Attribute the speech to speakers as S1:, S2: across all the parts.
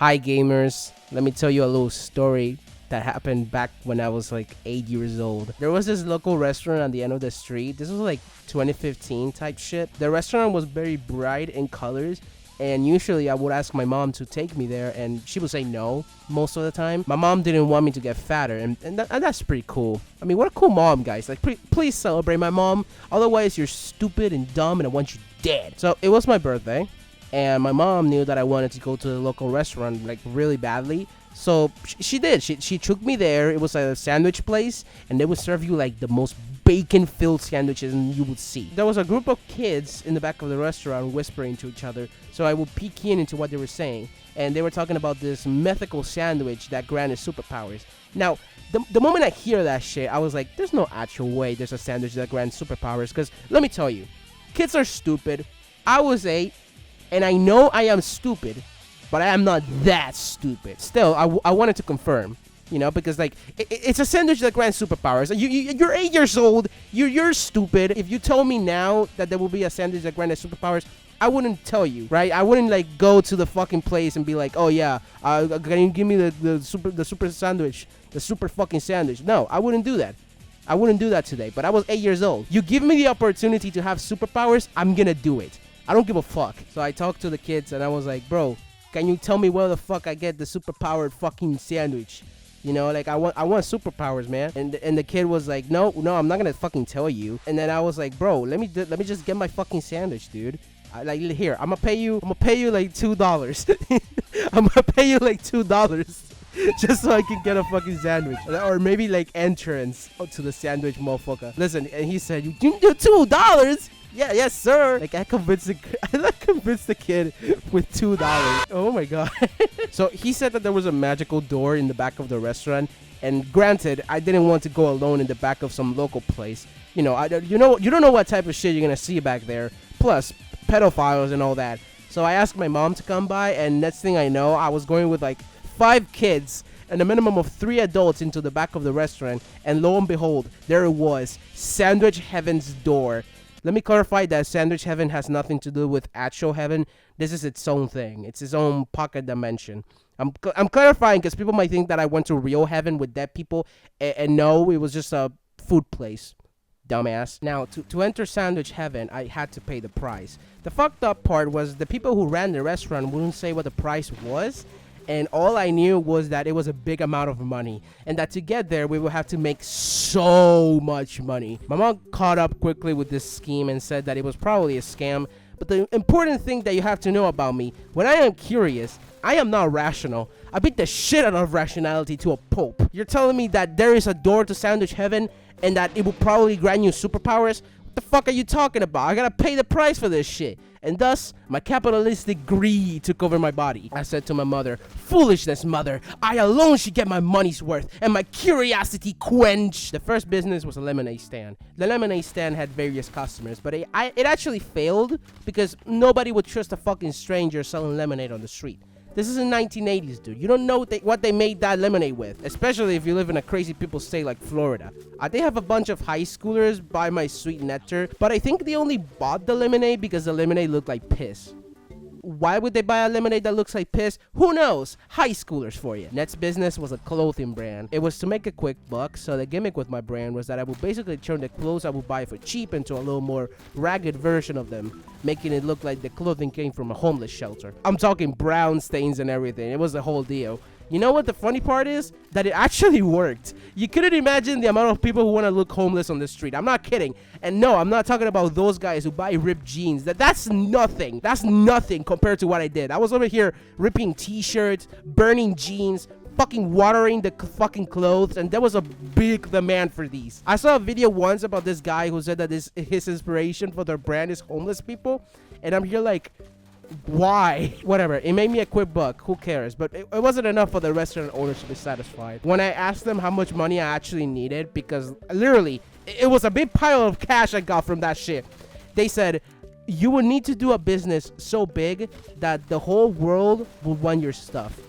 S1: Hi gamers, let me tell you a little story that happened back when I was like 8 years old. There was this local restaurant on the end of the street. This was like 2015 type shit. The restaurant was very bright in colors, and usually I would ask my mom to take me there, and she would say no most of the time. My mom didn't want me to get fatter, and that's pretty cool. I mean, what a cool mom, guys. Like, please celebrate my mom. Otherwise, you're stupid and dumb, and I want you dead. So it was my birthday, and my mom knew that I wanted to go to the local restaurant like really badly. So she did. She took me there. It was a sandwich place, and they would serve you like the most bacon-filled sandwiches you would see. There was a group of kids in the back of the restaurant whispering to each other, so I would peek in into what they were saying, and they were talking about this mythical sandwich that granted superpowers. Now, the moment I hear that shit, I was like, there's no actual way there's a sandwich that grants superpowers, because let me tell you, kids are stupid. I was 8, and I know I am stupid, but I am not that stupid. Still, I wanted to confirm, you know, because like it's a sandwich that grants superpowers. You're 8 years old. You're stupid. If you told me now that there will be a sandwich that granted superpowers, I wouldn't tell you, right? I wouldn't like go to the fucking place and be like, oh yeah, can you give me the super sandwich, the super fucking sandwich? No, I wouldn't do that. I wouldn't do that today. But I was 8 years old. You give me the opportunity to have superpowers, I'm gonna do it. I don't give a fuck. So I talked to the kids and I was like, bro, can you tell me where the fuck I get the superpowered fucking sandwich? You know, like I want superpowers, man. And the kid was like, no, I'm not gonna fucking tell you. And then I was like, bro, let me just get my fucking sandwich, dude. Like here, I'm gonna pay you like $2. I'm gonna pay you like $2 just so I can get a fucking sandwich, or maybe like entrance to the sandwich, motherfucker. Listen, and he said, you do $2? Yeah, yes, sir. Like I convinced the kid with $2. Oh my god. So he said that there was a magical door in the back of the restaurant, and granted, I didn't want to go alone in the back of some local place. You know, you don't know what type of shit you're gonna see back there. Plus, pedophiles and all that. So I asked my mom to come by, and next thing I know, I was going with like 5 kids and a minimum of 3 adults into the back of the restaurant, and lo and behold, there it was, Sandwich Heaven's door. Let me clarify that Sandwich Heaven has nothing to do with actual heaven. This is its own thing. It's its own pocket dimension. I'm clarifying because people might think that I went to real heaven with dead people, and no, it was just a food place. Dumbass. Now, to enter Sandwich Heaven, I had to pay the price. The fucked up part was the people who ran the restaurant wouldn't say what the price was, and all I knew was that it was a big amount of money, and that to get there we would have to make so much money. My mom caught up quickly with this scheme and said that it was probably a scam, but the important thing that you have to know about me, when I am curious, I am not rational. I beat the shit out of rationality to a pulp. You're telling me that there is a door to Sandwich Heaven and that it will probably grant you superpowers? What the fuck are you talking about? I gotta pay the price for this shit. And thus, my capitalistic greed took over my body. I said to my mother, foolishness, mother. I alone should get my money's worth and my curiosity quenched. The first business was a lemonade stand. The lemonade stand had various customers, but it actually failed because nobody would trust a fucking stranger selling lemonade on the street. This is in 1980s, dude. You don't know what they made that lemonade with, especially if you live in a crazy people state like Florida. They have a bunch of high schoolers buy my sweet nectar, but I think they only bought the lemonade because the lemonade looked like piss. Why would they buy a lemonade that looks like piss? Who knows? High schoolers for you. Next business was a clothing brand. It was to make a quick buck, so the gimmick with my brand was that I would basically turn the clothes I would buy for cheap into a little more ragged version of them, making it look like the clothing came from a homeless shelter. I'm talking brown stains and everything. It was the whole deal. You know what the funny part is? That it actually worked. You couldn't imagine the amount of people who want to look homeless on the street. I'm not kidding. And no, I'm not talking about those guys who buy ripped jeans. That's nothing. That's nothing compared to what I did. I was over here ripping t-shirts, burning jeans, fucking watering the fucking clothes, and there was a big demand for these. I saw a video once about this guy who said that his inspiration for their brand is homeless people, and I'm here like, why? Whatever, it made me a quick buck, who cares? But it wasn't enough for the restaurant owners to be satisfied. When I asked them how much money I actually needed, because literally it was a big pile of cash I got from that shit, they said, you would need to do a business so big that the whole world would want your stuff.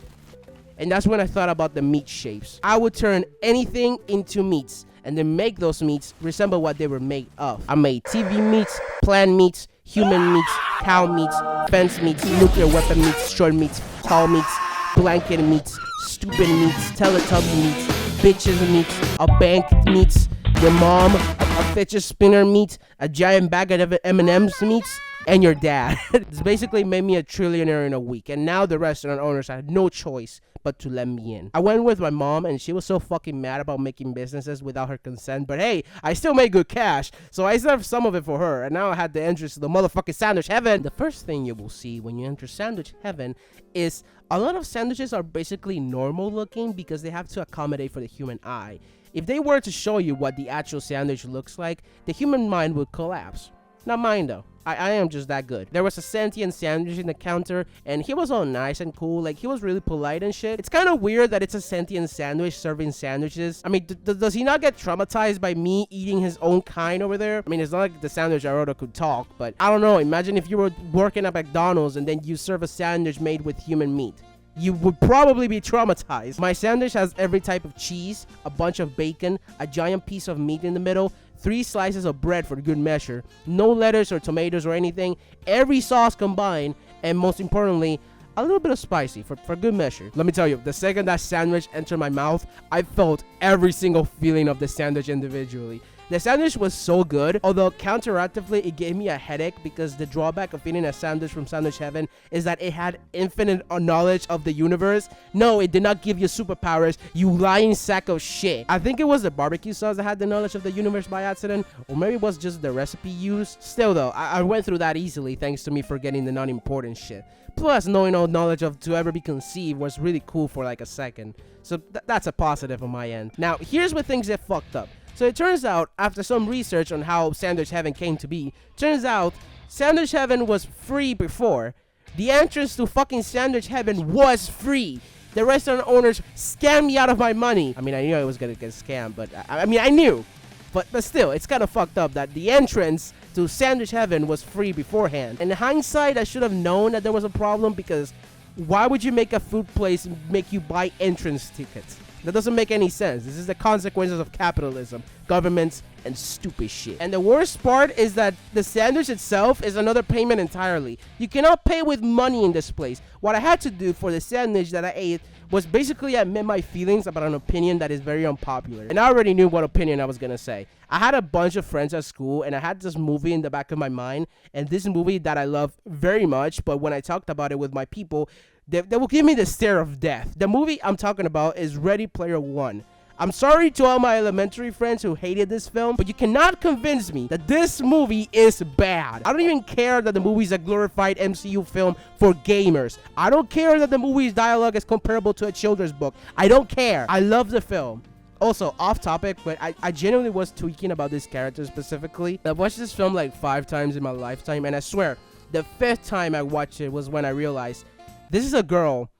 S1: And that's when I thought about the meat shapes. I would turn anything into meats and then make those meats resemble what they were made of. I made TV meats, plant meats, human meats, cow meats, fence meats, nuclear weapon meats, short meats, tall meats, blanket meats, stupid meats, Teletubby meats, bitches meats, a bank meats, your mom, a fidget spinner meat, a giant bag of M&M's meats, and your dad. It's basically made me a trillionaire in a week, and now the restaurant owners had no choice but to let me in. I went with my mom, and she was so fucking mad about making businesses without her consent, but hey, I still made good cash, so I served some of it for her, and now I had the entrance to the motherfucking sandwich heaven. The first thing you will see when you enter sandwich heaven is a lot of sandwiches are basically normal looking because they have to accommodate for the human eye. If they were to show you what the actual sandwich looks like, the human mind would collapse. Not mine though. I am just that good. There was a sentient sandwich in the counter, and he was all nice and cool. Like, he was really polite and shit. It's kind of weird that it's a sentient sandwich serving sandwiches. I mean, does he not get traumatized by me eating his own kind over there? I mean, it's not like the sandwich I ordered could talk, but I don't know. Imagine if you were working at McDonald's and then you serve a sandwich made with human meat. You would probably be traumatized. My sandwich has every type of cheese, a bunch of bacon, a giant piece of meat in the middle, 3 slices of bread for good measure, no lettuce or tomatoes or anything, every sauce combined, and most importantly, a little bit of spicy for good measure. Let me tell you, the second that sandwich entered my mouth, I felt every single feeling of the sandwich individually. The sandwich was so good, although counteractively it gave me a headache because the drawback of eating a sandwich from Sandwich Heaven is that it had infinite knowledge of the universe. No, it did not give you superpowers, you lying sack of shit. I think it was the barbecue sauce that had the knowledge of the universe by accident, or maybe it was just the recipe used. Still though, I went through that easily thanks to me forgetting the non-important shit. Plus, knowing all knowledge of to ever be conceived was really cool for like a second. So that's a positive on my end. Now, here's where things get fucked up. So it turns out, after some research on how Sandwich Heaven came to be, turns out Sandwich Heaven was free before. The entrance to fucking Sandwich Heaven was free. The restaurant owners scammed me out of my money. I mean, I knew I was gonna get scammed, but I mean, I knew. But still, it's kind of fucked up that the entrance to Sandwich Heaven was free beforehand. In hindsight, I should have known that there was a problem, because why would you make a food place make you buy entrance tickets? That doesn't make any sense. This is the consequences of capitalism, governments, and stupid shit. And the worst part is that the sandwich itself is another payment entirely. You cannot pay with money in this place. What I had to do for the sandwich that I ate was basically admit my feelings about an opinion that is very unpopular. And I already knew what opinion I was gonna say. I had a bunch of friends at school, and I had this movie in the back of my mind, and this movie that I love very much, but when I talked about it with my people, they will give me the stare of death. The movie I'm talking about is Ready Player One. I'm sorry to all my elementary friends who hated this film, but you cannot convince me that this movie is bad. I don't even care that the movie is a glorified MCU film for gamers. I don't care that the movie's dialogue is comparable to a children's book. I don't care. I love the film. Also, off topic, but I genuinely was tweaking about this character specifically. I've watched this film like 5 times in my lifetime, and I swear, the 5th time I watched it was when I realized this is a girl.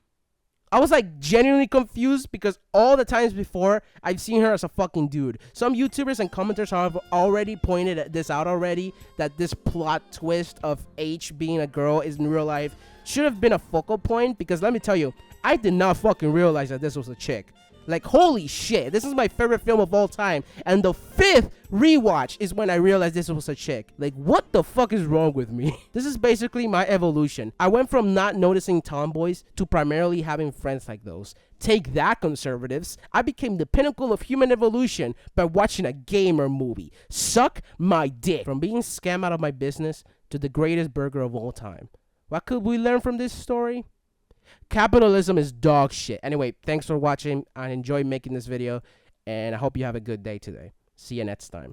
S1: I was like genuinely confused because all the times before I've seen her as a fucking dude. Some YouTubers and commenters have already pointed this out already, that this plot twist of H being a girl is in real life should have been a focal point, because let me tell you, I did not fucking realize that this was a chick. Like, holy shit, this is my favorite film of all time, and the 5th rewatch is when I realized this was a chick. Like, what the fuck is wrong with me? This is basically my evolution. I went from not noticing tomboys to primarily having friends like those. Take that, conservatives. I became the pinnacle of human evolution by watching a gamer movie. Suck my dick. From being scammed out of my business to the greatest burger of all time. What could we learn from this story? Capitalism is dog shit. Anyway, thanks for watching. I enjoyed making this video, and I hope you have a good day today. See you next time.